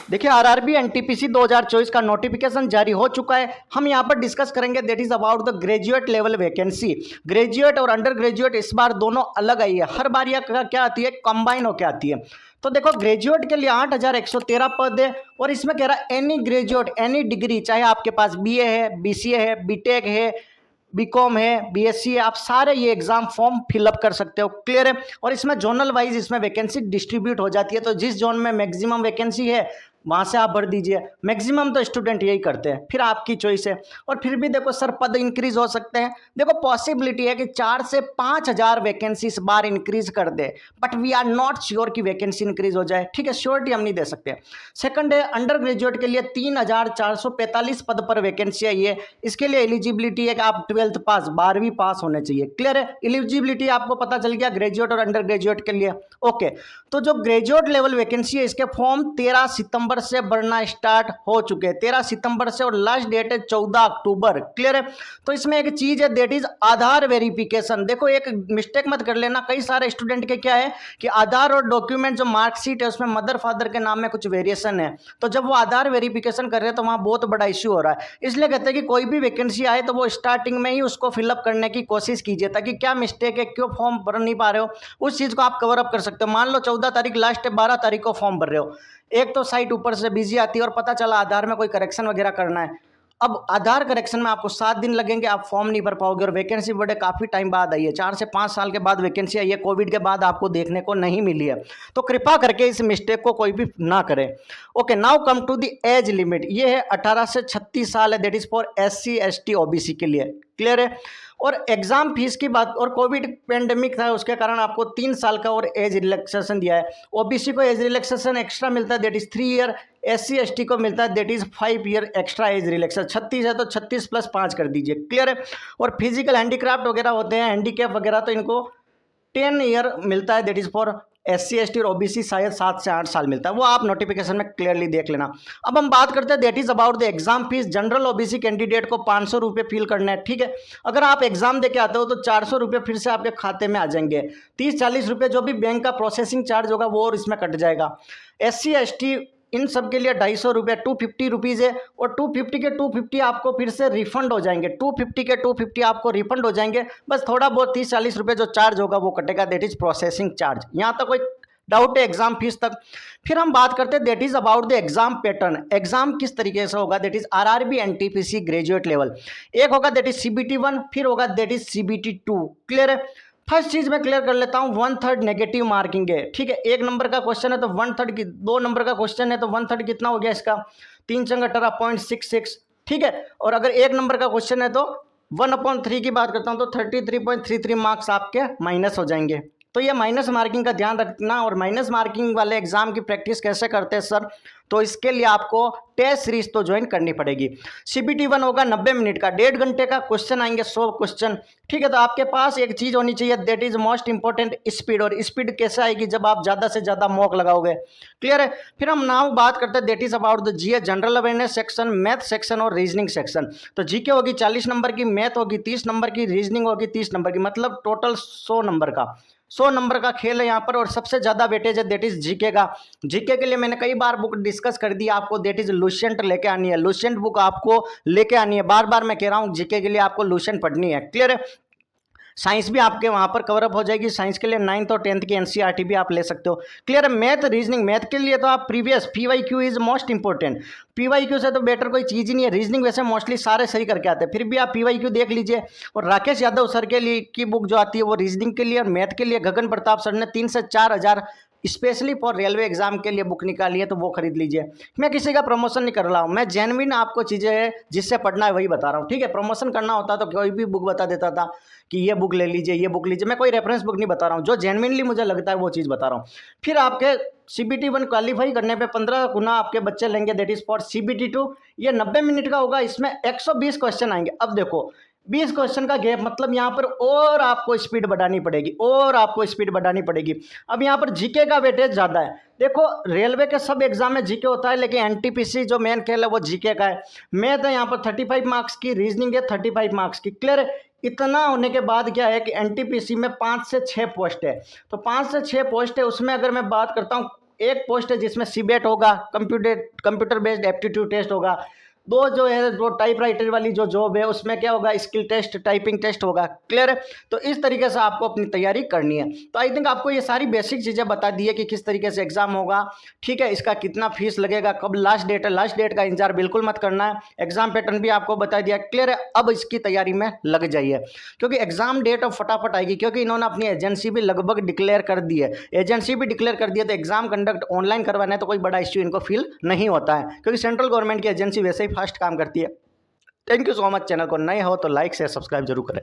देखिए RRB NTPC 2024 का notification जारी हो चुका है। हम यहाँ पर डिस्कस करेंगे that is about the graduate level vacancy. Graduate और अंडर ग्रेजुएट इस बार दोनों अलग आई है, हर बार यह क्या आती है, कंबाइन होकर आती है। तो देखो ग्रेजुएट के लिए 8113 पद है और इसमें कह रहा है एनी ग्रेजुएट एनी डिग्री, चाहे आपके पास बीए है, बीसीए है, बीटेक है, बीकॉम है, बीएससी है, आप सारे ये एग्जाम फॉर्म फिलअप कर सकते हो। क्लियर है। और इसमें जोनल वाइज इसमें वैकेंसी डिस्ट्रीब्यूट हो जाती है, तो जिस जोन में मैक्सिमम वैकेंसी है वहां से आप भर दीजिए। मैक्सिमम तो स्टूडेंट यही करते हैं, फिर आपकी चॉइस है। और फिर भी देखो सर पद इंक्रीज हो सकते हैं, देखो पॉसिबिलिटी है कि 4 से 5,000 वैकेंसी इस बार इंक्रीज कर दे, but we are not sure कि वैकेंसी इंक्रीज हो जाए। ठीक है, श्योरिटी हम नहीं दे सकते। सेकंड है अंडर ग्रेजुएट के लिए 3,445 पद पर वैकेंसी आई है। इसके लिए एलिजिबिलिटी है कि आप 12th पास 12वीं पास होने चाहिए। क्लियर है, एलिजिबिलिटी आपको पता चल गया ग्रेजुएट और अंडर ग्रेजुएट के लिए। ओके, तो जो ग्रेजुएट लेवल वैकेंसी है इसके फॉर्म 13 सितंबर से भरना स्टार्ट हो चुके हैं, 13 सितंबर से, और लास्ट डेट है 14 अक्टूबर। क्लियर है। तो इसमें एक चीज है दैट इज आधार वेरिफिकेशन। देखो एक मिस्टेक मत कर लेना, कई सारे स्टूडेंट के क्या है कि आधार और डॉक्यूमेंट जो मार्कशीट है उसमें मदर फादर के नाम में कुछ वेरिएशन है, तो जब वो आधार वेरिफिकेशन कर रहे हैं तो वहां बहुत बड़ा इश्यू हो रहा है। इसलिए कहते हैं कि कोई भी वैकेंसी आए तो वो स्टार्टिंग में ही उसको फिलअप करने की कोशिश कीजिए, ताकि क्या मिस्टेक है, क्यों फॉर्म भर नहीं पा रहे हो, उस चीज को आप कवर अप कर सकते हो। मान लो 14 तारीख लास्ट है, 12 तारीख को फॉर्म भर रहे हो, एक तो साइट ऊपर से बिजी आती है और पता चला आधार में कोई करेक्शन वगैरह करना है। अब आधार करेक्शन में आपको 7 दिन लगेंगे, आप फॉर्म नहीं भर पाओगे। और वैकेंसी बड़े काफ़ी टाइम बाद आई है, 4 से 5 साल के बाद वैकेंसी आई है, कोविड के बाद आपको देखने को नहीं मिली है। तो कृपा करके इस मिस्टेक को कोई भी ना करे। Okay, now come to the age limit. ये है 18 से 36 साल है, that is for SC ST OBC के लिए। क्लियर है। और एग्जाम फीस की बात, और कोविड पेंडेमिक था उसके कारण आपको 3 साल का और एज रिलैक्सेशन दिया है। ओबीसी को एज रिलैक्सेशन एक्स्ट्रा मिलता है, that is 3 year. SC ST को मिलता है that is 5 year extra age relaxation. 36 है तो 36 + 5 कर दीजिए। क्लियर है। और फिजिकल हैंडीक्राफ्ट वगैरह होते हैं, हैंडीकैप वगैरह, तो इनको 10 ईयर मिलता है, that is for SC ST और OBC शायद 7 से 8 साल मिलता है, वो आप नोटिफिकेशन में क्लियरली देख लेना। अब हम बात करते हैं that is about the exam fees. General OBC candidate को 500 रुपये फील करना है। ठीक है, अगर आप एग्जाम देके आते हो तो 400 रुपये फिर से आपके खाते में आ जाएंगे। 30-40 रुपये जो भी बैंक का प्रोसेसिंग चार्ज होगा वो और इसमें कट जाएगा। SC ST इन सब के लिए 250 रुपये, 250 रुपीज़ है। और 250 के 250 आपको फिर से रिफंड हो जाएंगे, 250 के 250 आपको रिफंड हो जाएंगे। बस थोड़ा बहुत 30-40 रुपये जो चार्ज होगा वो कटेगा, दैट इज प्रोसेसिंग चार्ज। यहाँ तक कोई डाउट है एग्जाम फीस तक? फिर हम बात करते हैं that is about the exam pattern. Exam किस तरीके से होगा, that is RRB NTPC graduate level. एक होगा दैट इज CBT 1, फिर होगा दैट इज CBT 2। क्लियर है। फर्स्ट चीज मैं क्लियर कर लेता हूँ, 1/3 नेगेटिव मार्किंग है। ठीक है, 1 नंबर का क्वेश्चन है तो 1/3 की, 2 नंबर का क्वेश्चन है तो 1/3 कितना हो गया इसका, 3 × 18.66। ठीक है, और अगर 1 नंबर का क्वेश्चन है तो 1/3 की बात करता हूँ तो 33.33 मार्क्स आपके माइनस हो जाएंगे। तो ये माइनस मार्किंग का ध्यान रखना। और माइनस मार्किंग वाले एग्जाम की प्रैक्टिस कैसे करते हैं सर, तो इसके लिए आपको टेस्ट सीरीज तो ज्वाइन करनी पड़ेगी। CBT 1 होगा 90 मिनट का, 1.5 घंटे का क्वेश्चन आएंगे, 100 क्वेश्चन। ठीक है, तो आपके पास एक चीज होनी चाहिए that is most important, speed. और स्पीड कैसे आएगी, जब आप ज्यादा से ज्यादा मॉक लगाओगे। क्लियर है। फिर हम नाउ बात करते हैं that is about the GS general awareness section, math section और रीजनिंग सेक्शन। तो GK होगी 40 नंबर की, मैथ होगी 30 नंबर की, रीजनिंग होगी 30 नंबर की, मतलब टोटल 100 नंबर का। 100 नंबर का खेल है यहाँ पर। और सबसे ज्यादा वेटेज है दैट इज GK का। GK के लिए मैंने कई बार बुक डिस्कस कर दी आपको, दैट इज लुसेंट लेके आनी है, लुसेंट बुक आपको लेके आनी है। बार बार मैं कह रहा हूँ GK के लिए आपको लुसेंट पढ़नी है। क्लियर है। साइंस भी आपके वहाँ पर कवर अप हो जाएगी, साइंस के लिए 9th और 10th की NCERT भी आप ले सकते हो। क्लियर है। मैथ रीजनिंग, मैथ के लिए तो आप previous PYQ is most important, PYQ से तो बेटर कोई चीज़ ही नहीं है। रीजनिंग वैसे मोस्टली सारे सही करके आते हैं, फिर भी आप PYQ देख लीजिए। और राकेश यादव सर के लिए की बुक जो आती है वो रीजनिंग के लिए और मैथ के लिए गगन प्रताप सर ने 3 से 4 हज़ार स्पेशली फॉर रेलवे एग्जाम के लिए बुक निकाली है, तो वो खरीद लीजिए। मैं किसी का प्रमोशन नहीं कर रहा हूँ, मैं जेन्युइन आपको चीज़ें है जिससे पढ़ना है वही बता रहा हूँ। ठीक है, प्रमोशन करना होता तो कोई भी बुक बता देता था कि ये बुक ले लीजिए, ये बुक लीजिए। मैं कोई रेफरेंस बुक नहीं बता रहा हूँ, जो जेन्युइनली मुझे लगता है वो चीज़ बता रहा हूँ। फिर आपके CBT 1 क्वालिफाई करने पे 15 गुना आपके बच्चे लेंगे, दैट इज फॉर CBT 2। ये 90 मिनट का होगा, इसमें 120 क्वेश्चन आएंगे। अब देखो 20 क्वेश्चन का गैप, मतलब यहाँ पर और आपको स्पीड बढ़ानी पड़ेगी, और आपको स्पीड बढ़ानी पड़ेगी। अब यहाँ पर GK का वेटेज ज़्यादा है। देखो रेलवे के सब एग्जाम में GK होता है, लेकिन NTPC जो मेन खेल है वो GK का है। मैथ है यहाँ पर 35 मार्क्स की, रीजनिंग है 35 मार्क्स की। क्लियर है। इतना होने के बाद क्या है कि NTPC में 5 से 6 पोस्ट है, तो 5 से 6 पोस्ट है। उसमें अगर मैं बात करता हूँ एक पोस्ट है जिसमें सीबेट होगा, कंप्यूटर बेस्ड एप्टीट्यूड टेस्ट होगा। दो जो है वो टाइपराइटर वाली जो जॉब है उसमें क्या होगा, स्किल टेस्ट, टाइपिंग टेस्ट होगा। क्लियर है? तो इस तरीके से आपको अपनी तैयारी करनी है। तो आई थिंक आपको ये सारी बेसिक चीज़ें बता दी है कि किस तरीके से एग्जाम होगा, ठीक है, इसका कितना फीस लगेगा, कब लास्ट डेट है, लास्ट डेट का इंतजार बिल्कुल मत करना है। एग्जाम पैटर्न भी आपको बता दिया। क्लियर है? अब इसकी तैयारी में लग जाइए, क्योंकि एग्जाम डेट अब फटाफट आएगी, क्योंकि इन्होंने अपनी एजेंसी भी लगभग डिक्लेयर कर दी है। एजेंसी भी डिक्लेयर कर दी है तो एग्जाम कंडक्ट ऑनलाइन करवाना है तो कोई बड़ा इश्यू इनको फील नहीं होता है, क्योंकि सेंट्रल गवर्नमेंट की एजेंसी वैसे ही फास्ट काम करती है। Thank you so much. Channel को नए हो तो लाइक शेयर सब्सक्राइब जरूर करें।